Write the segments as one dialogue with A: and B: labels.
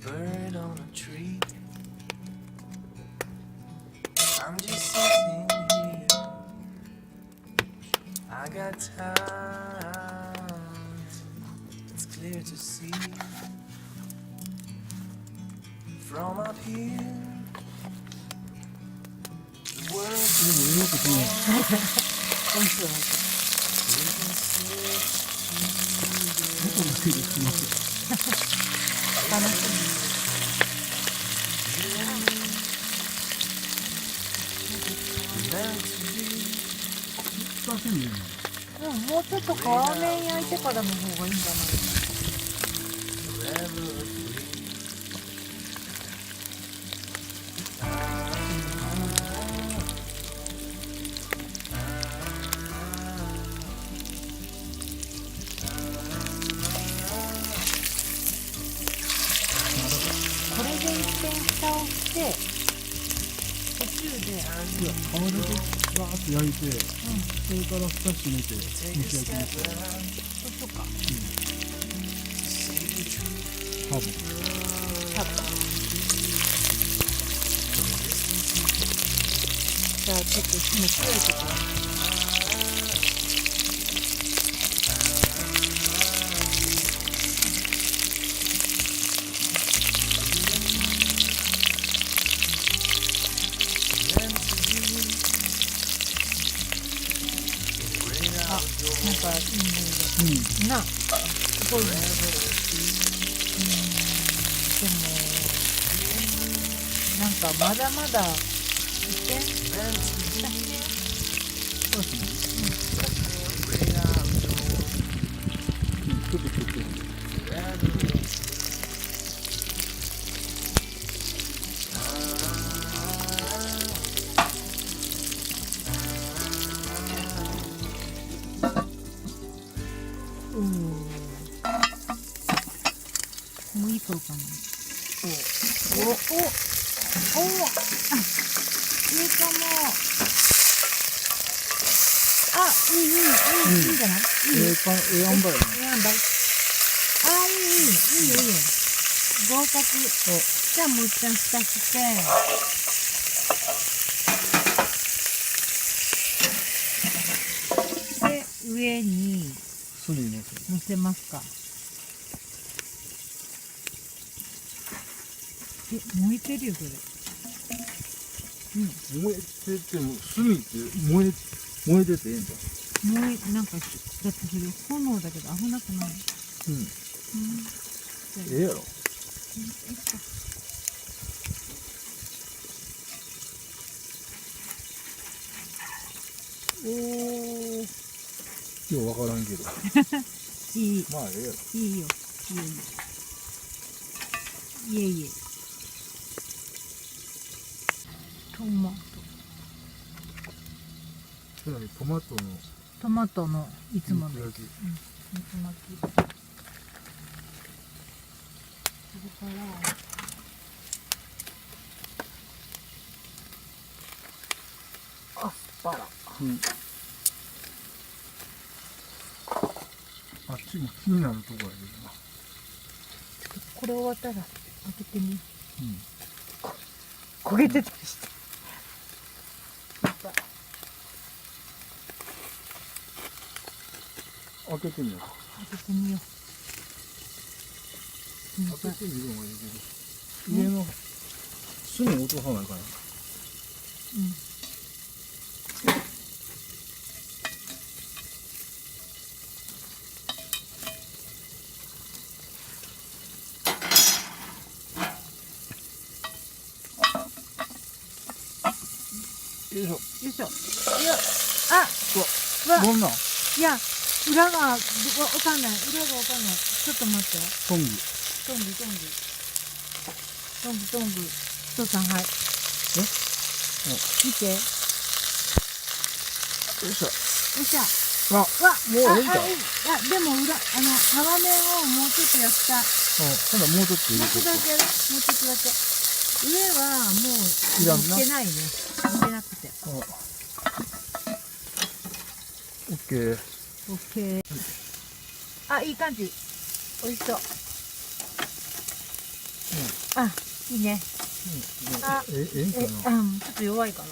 A: bird on a tree. I'm just sitting here. I got time. It's clear to see from up here. The world
B: でもよく来るね。
C: 美味しそうなんです
B: 僕も好きで来ますよ。
C: 楽し
B: 使ってんね。
C: み。もうちょっと皮面焼いてからの方がいいんじゃない
A: forever free.
C: これで一遍蓋をして途中で
B: いや、皮だけバーッと焼いて、それから蓋閉めて蒸し焼きにして。
C: そうしようか
B: 多分。
C: 多分じゃあちょっと火の強いところあ、なんかいい匂いでな、すごいね。でもなんかまだまだ一点
B: そうですね。ちょっとちょっと。
C: もういい頃かな。お、あ、いいかも。あ、いいんじゃない？いい。
B: ええ塩梅やね。
C: 塩梅。あ、いいよ。合格。じゃあもう一旦蓋して、で、上に
B: 酢に乗せ。
C: 乗せますか。燃えてるよ、それ。
B: 燃えてても、炭って燃えててええんだ。
C: なんか、だってそれ炎だけど危なくない。
B: ええやろ。
C: おー、
B: ようわからんけど。
C: いい、
B: まあええやろ。
C: いいよ。いえ。ト
B: それにトマトの
C: トマトのいつもの
B: 肉焼き。
C: 肉巻き。それからアスパラ。
B: あっちも気になるとこやけどな。
C: これ終わったら開けてみ。
B: うん。
C: 焦げてたりして。
B: 開けてみようか。
C: 開けてみよう。
B: 開けてみるのがいいけど。家の巣に落とさないかな。よいしょ。
C: よいしょ。あ、
B: どんなん？
C: いや、裏がわかんない。ちょっと待って。
B: トング。
C: トング。父さん、はい。見て。よ
B: よいしょ。
C: っしゃ。
B: あ、もういいんだ。
C: いや、でも皮面をもうちょっと焼きたい。
B: ほなもうちょっと入
C: も
B: れて
C: うちょっとだけ。上はもう
B: いらんな
C: 乗っけないね。乗っけなくて。
B: オッケー。
C: オッケー。あ、いい感じ。美味しそう。あ、いいね。あ
B: ええんかな。
C: ちょっと弱いかな。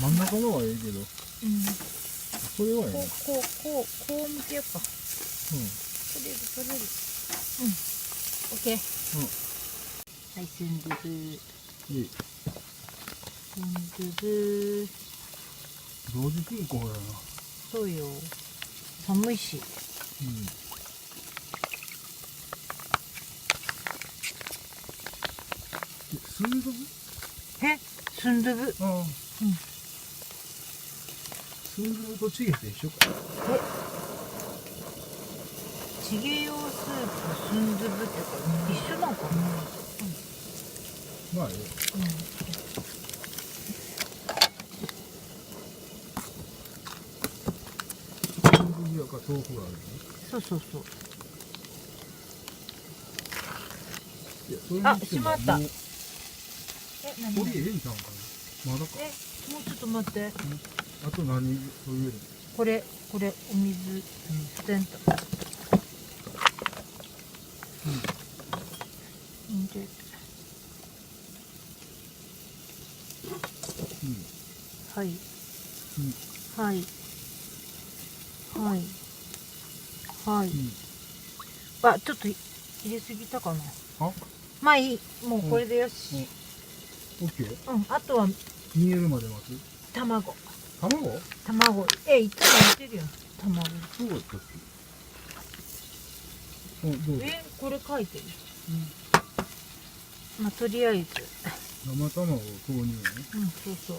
B: 真ん中のはええけど、
C: うん。
B: それはええな。
C: こう向けようか。取れる。うん。オッケー。はい、スンドゥブ。
B: いい。
C: スンドゥブ。
B: 同時進行やな。
C: そうよ。寒いし。
B: スンドゥブ？
C: スンドゥブ。
B: ああ。スンドゥブとチゲって一緒か。
C: チゲ用スープ、スンドゥブってか一緒なんかな。
B: まあええ。スンドゥブやから豆腐があるね。
C: そう。
B: いや、それにしても
C: しまった
B: もう
C: 何？
B: これええんちゃうんかな。まだか。
C: もうちょっと待って。
B: あと何そういうの。
C: これお水ステント。で、はい。あ、ちょっと入れすぎたかな。
B: あ、
C: まあいい、もうこれでよし。
B: オッケー。
C: あとは
B: 煮えるまで待つ。
C: 卵。
B: 卵？
C: いつも入れてるよ。卵。
B: そうだったっけ？どうぞ。
C: これ書いてる。まあとりあえず。
B: 生卵を投入ね。
C: そう。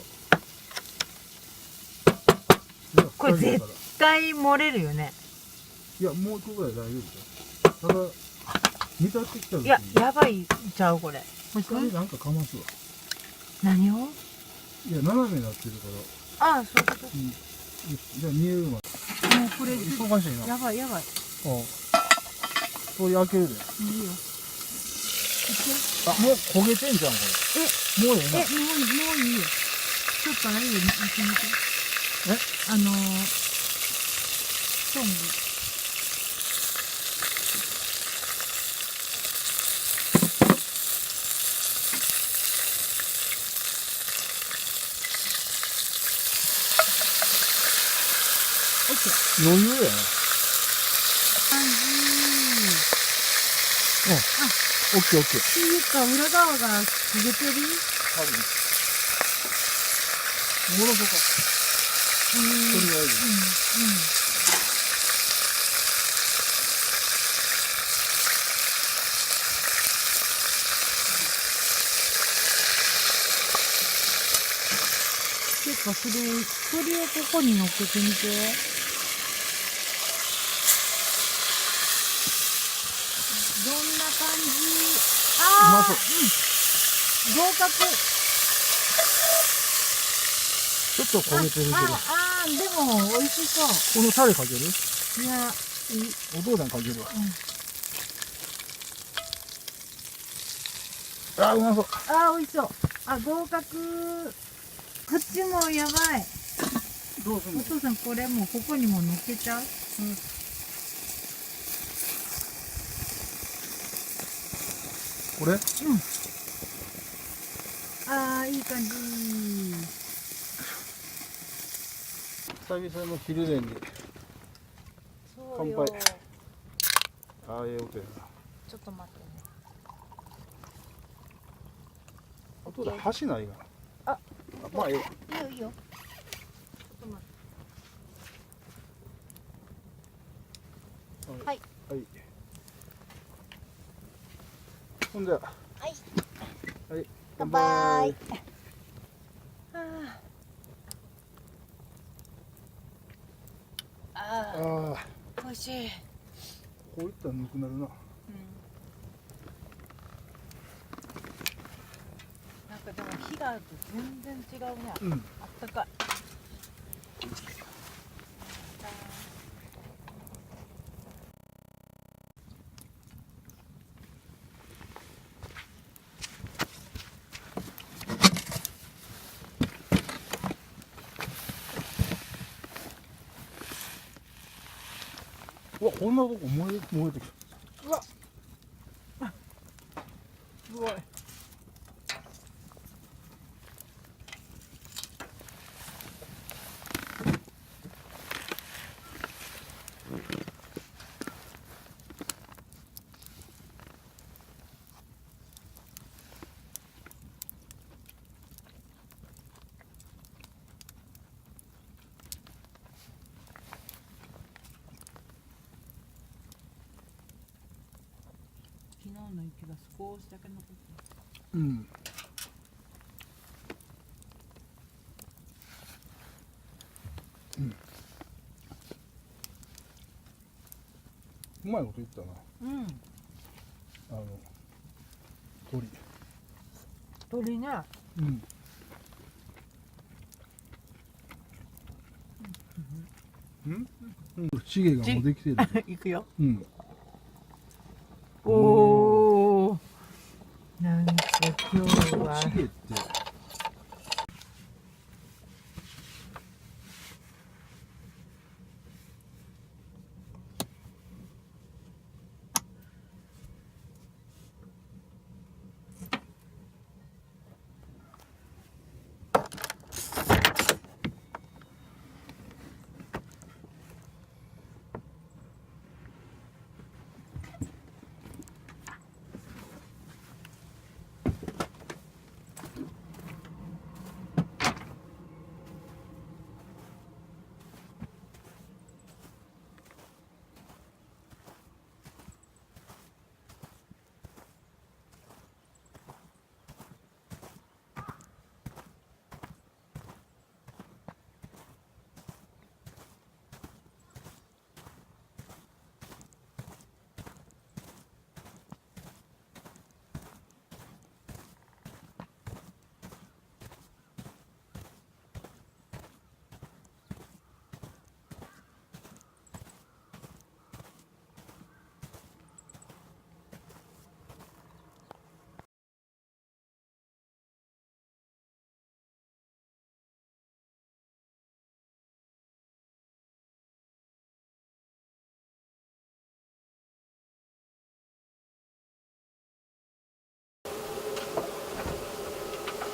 B: じゃあ
C: これ
B: 二人だから
C: 絶対漏れるよね。
B: いや、もうちょっとぐらい大丈夫だよ。ただ、煮立ってきた時に。
C: やばいちゃうこれ。もう一回。
B: なんかかますわ。
C: 何を？
B: いや、斜めになってるから。
C: そういうこと。
B: よし、じゃあ煮えるまで。
C: もうこれ
B: 忙しいな。
C: やばい。
B: これ開けるで。
C: いいよ。
B: あ、もう焦げてんじゃん、これ。もうええな。
C: もういいよ。ちょっとあれよ、見てみて。トング。オッケー。
B: 余裕やな。オッケー。
C: っていうか、裏側が焦げてる？
B: 多分。ものとか。とりあえず。
C: てか、それをここに乗っけてみて。どんな感じ？
B: うまそう。
C: 合格。
B: ちょっと焦げてるけど。
C: でも美味しそう。
B: このタレかける？
C: いや、いい。
B: お父さんかけるわ。うまそう。
C: 美味しそう。合格。こっちもやばい。
B: どうすんの？
C: お父さん、これもうここにも乗っけちゃう？
B: これ？
C: いい感じ。
B: 久々の昼寝に乾杯。ええ音やな。
C: ちょっと待ってね。
B: あとで箸ないかな。まあええ。
C: いいよ。ちょっと待って。はい。
B: ほんじゃ。はい。乾杯。
C: 美味しい。
B: こういったらぬくなるな。
C: なんかでも火があると全然違うね。あったかい。
B: うわ、こんなとこ燃えてきた。
C: ごい。昨日の雪が少しだけ残ってる。
B: うん。うまいこと言ったな。
C: うん。
B: 鳥。
C: 鳥ね。
B: うん。うん。チゲがもうできてる。
C: いくよ。
B: うん。
C: おお。なんか今日は。
B: チゲって。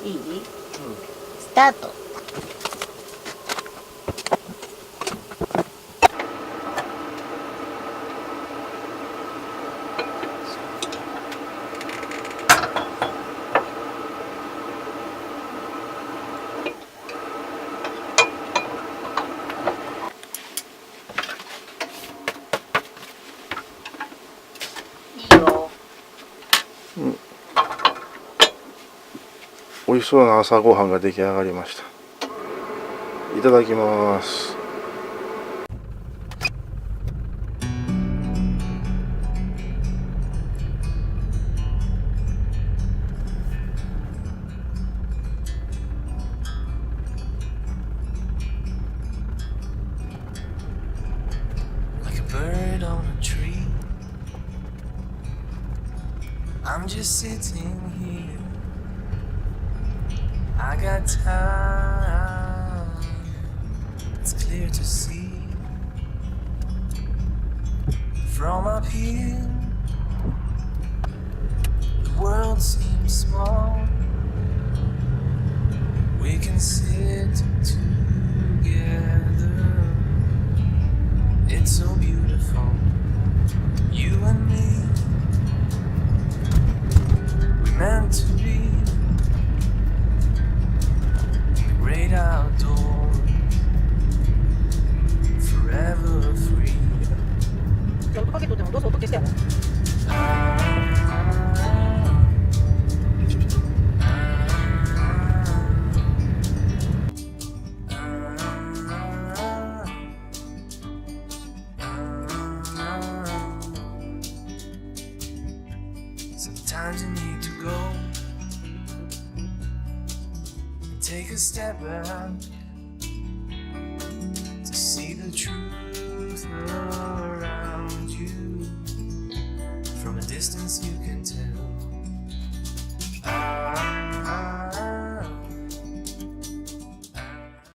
C: いい？スタート。いいよ。
B: 美味しそうな朝ごはんが出来上がりました。いただきます。
A: Like a bird on a tree, I'm just sitting here. I got time, it's clear to see. From up here, the world seems small. We can sit together. It's so beautiful, you and me. We're meant to be in the great outdoors, forever free.
C: じゃあ音かけとってもどうぞ音消してやろう。
A: Sometimes you need to go and take a step back to see the truth around you. From a distance you can tell